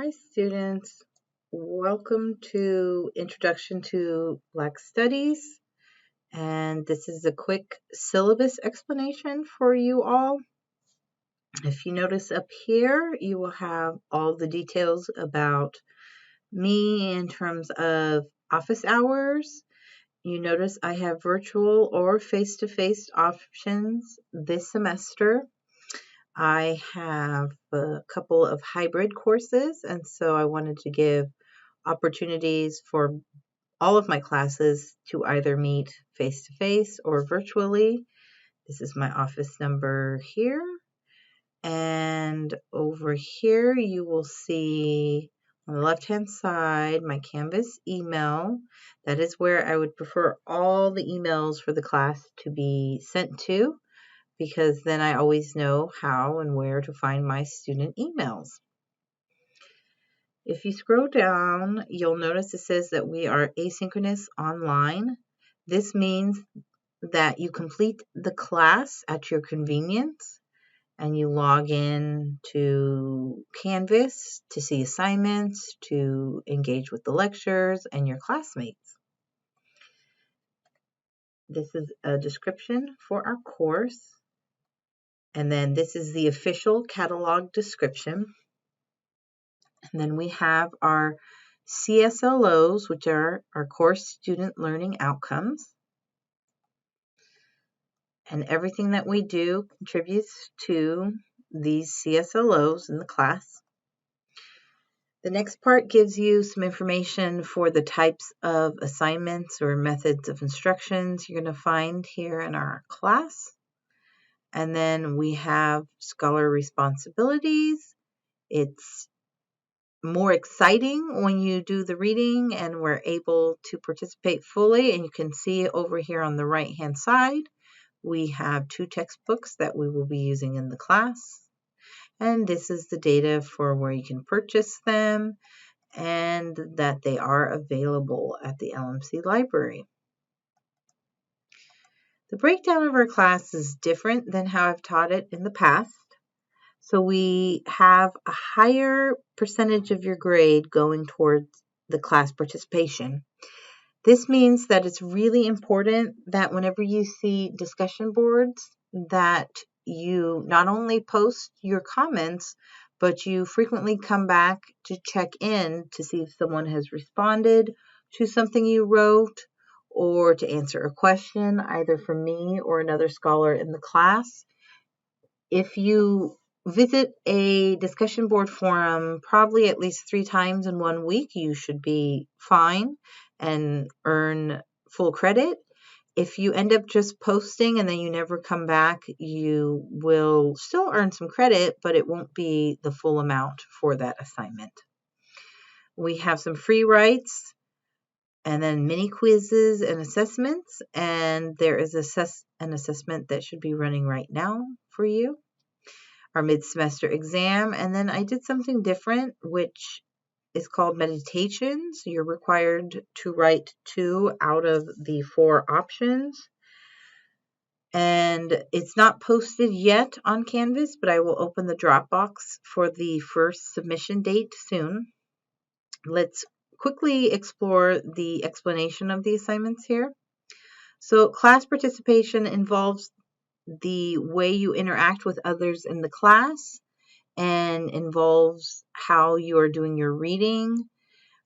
Hi students, welcome to Introduction to Black Studies, and this is a quick syllabus explanation for you all. If you notice up here, you will have all the details about me in terms of office hours. You notice I have virtual or face-to-face options this semester. I have a couple of hybrid courses, and so I wanted to give opportunities for all of my classes to either meet face-to-face or virtually. This is my office number here. And over here, you will see on the left-hand side my Canvas email. That is where I would prefer all the emails for the class to be sent to, because then I always know how and where to find my student emails. If you scroll down, you'll notice it says that we are asynchronous online. This means that you complete the class at your convenience and you log in to Canvas to see assignments, to engage with the lectures and your classmates. This is a description for our course. And then this is the official catalog description. And then we have our CSLOs, which are our course student learning outcomes. And everything that we do contributes to these CSLOs in the class. The next part gives you some information for the types of assignments or methods of instructions you're going to find here in our class. And then we have scholar responsibilities. It's more exciting when you do the reading and we're able to participate fully, and you can see over here on the right hand side we have 2 textbooks that we will be using in the class, and this is the data for where you can purchase them and that they are available at the LMC library. The breakdown of our class is different than how I've taught it in the past. So we have a higher percentage of your grade going towards the class participation. This means that it's really important that whenever you see discussion boards, that you not only post your comments, but you frequently come back to check in to see if someone has responded to something you wrote or to answer a question either from me or another scholar in the class. If you visit a discussion board forum probably at least 3 times in 1 week, you should be fine and earn full credit. If you end up just posting and then you never come back, you will still earn some credit, but it won't be the full amount for that assignment. We have some free writes and then mini quizzes and assessments, and there is an assessment that should be running right now for you. Our mid-semester exam, and then I did something different, which is called meditations. You're required to write 2 out of the 4 options, and it's not posted yet on Canvas, but I will open the Dropbox for the first submission date soon. Let's quickly explore the explanation of the assignments here. So class participation involves the way you interact with others in the class and involves how you are doing your reading.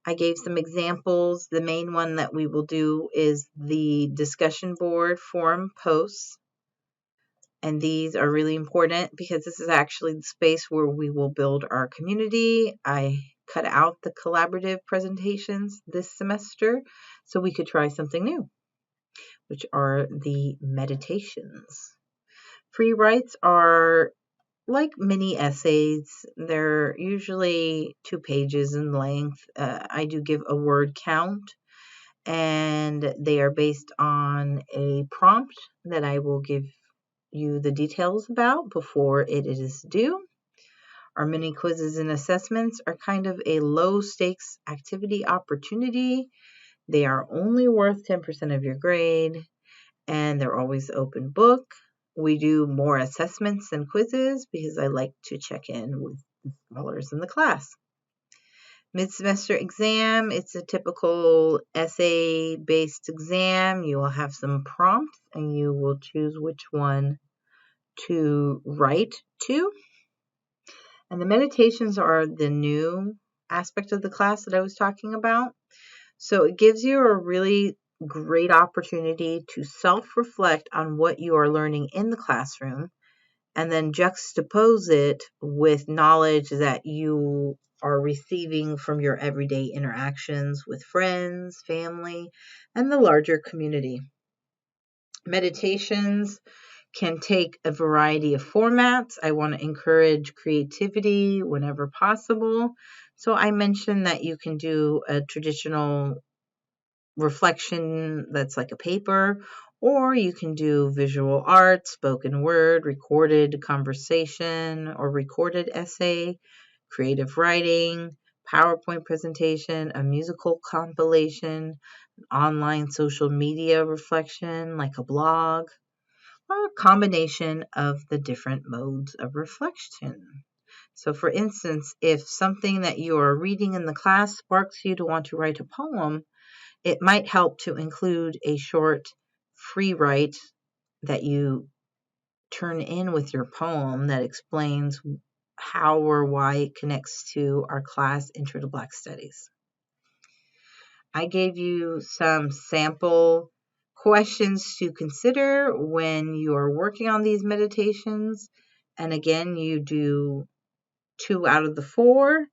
I gave some examples. The main one that we will do is the discussion board forum posts. And these are really important because this is actually the space where we will build our community. I cut out the collaborative presentations this semester so we could try something new, which are the meditations. Free writes are like mini essays. They're usually 2 pages in length. I do give a word count, and they are based on a prompt that I will give you the details about before it is due. Our mini quizzes and assessments are kind of a low stakes activity opportunity. They are only worth 10% of your grade, and they're always open book. We do more assessments than quizzes because I like to check in with the scholars in the class. Mid-semester exam, it's a typical essay-based exam. You will have some prompts and you will choose which one to write to. And the meditations are the new aspect of the class that I was talking about. So it gives you a really great opportunity to self-reflect on what you are learning in the classroom and then juxtapose it with knowledge that you are receiving from your everyday interactions with friends, family, and the larger community. Meditations can take a variety of formats. I want to encourage creativity whenever possible. So I mentioned that you can do a traditional reflection that's like a paper, or you can do visual art, spoken word, recorded conversation, or recorded essay, creative writing, PowerPoint presentation, a musical compilation, online social media reflection like a blog, or a combination of the different modes of reflection. So for instance, if something that you are reading in the class sparks you to want to write a poem, it might help to include a short free write that you turn in with your poem that explains how or why it connects to our class Intro to Black Studies. I gave you some sample questions to consider when you are working on these meditations. And again, you do 2 out of the 4,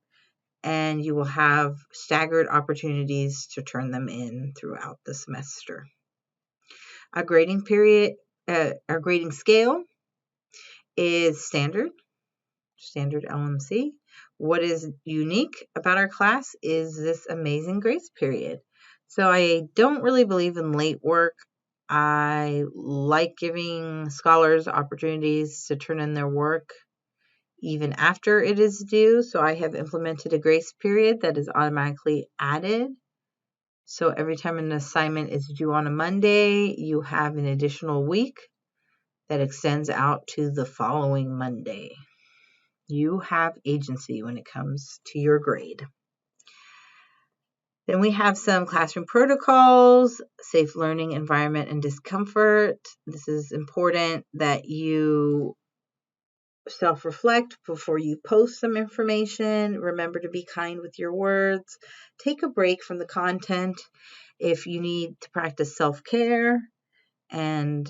and you will have staggered opportunities to turn them in throughout the semester. Our grading scale is standard LMC. What is unique about our class is this amazing grace period. So I don't really believe in late work. I like giving scholars opportunities to turn in their work even after it is due. So I have implemented a grace period that is automatically added. So every time an assignment is due on a Monday, you have an additional week that extends out to the following Monday. You have agency when it comes to your grade. Then we have some classroom protocols, safe learning environment and discomfort. This is important that you self-reflect before you post some information. Remember to be kind with your words. Take a break from the content if you need to practice self-care. And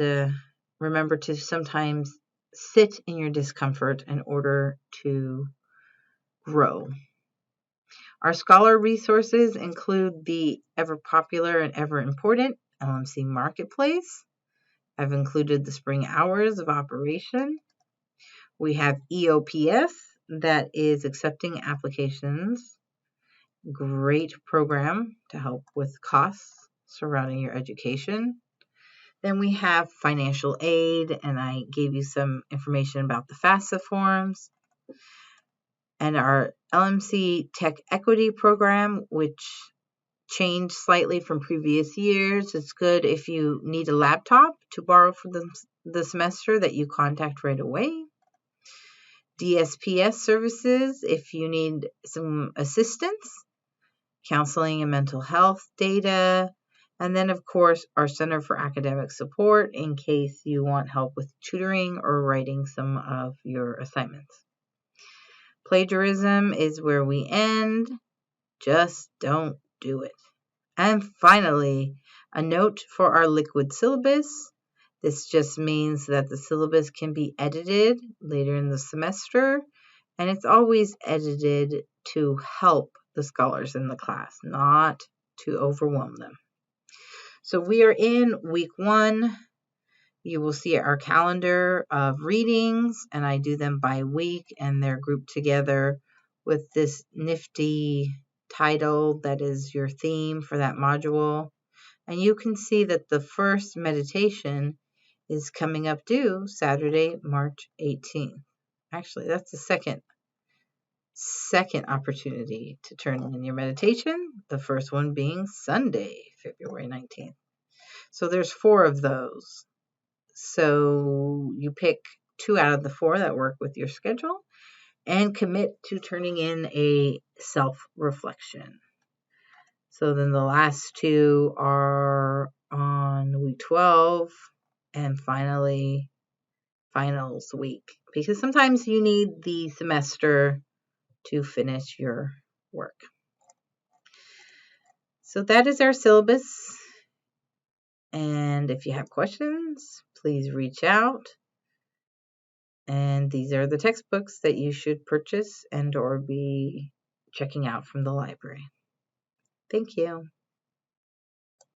remember to sometimes sit in your discomfort in order to grow. Our scholar resources include the ever popular and ever important LMC Marketplace. I've included the spring hours of operation. We have EOPS that is accepting applications. Great program to help with costs surrounding your education. Then we have financial aid, and I gave you some information about the FAFSA forms. And our LMC Tech Equity Program, which changed slightly from previous years. It's good if you need a laptop to borrow for the semester that you contact right away. DSPS services if you need some assistance, counseling and mental health data, and then of course our Center for Academic Support in case you want help with tutoring or writing some of your assignments. Plagiarism is where we end. Just don't do it. And finally, a note for our liquid syllabus. This just means that the syllabus can be edited later in the semester, and it's always edited to help the scholars in the class, not to overwhelm them. So we are in week 1. You will see our calendar of readings, and I do them by week, and they're grouped together with this nifty title that is your theme for that module. And you can see that the first meditation is coming up due Saturday, March 18th. Actually, that's the second opportunity to turn in your meditation, the first one being Sunday, February 19th. So there's 4 of those. So you pick 2 out of the 4 that work with your schedule, and commit to turning in a self-reflection. So then the last two are on week 12 and finally finals week, because sometimes you need the semester to finish your work. So that is our syllabus. And if you have questions, please reach out. And these are the textbooks that you should purchase and or be checking out from the library. Thank you.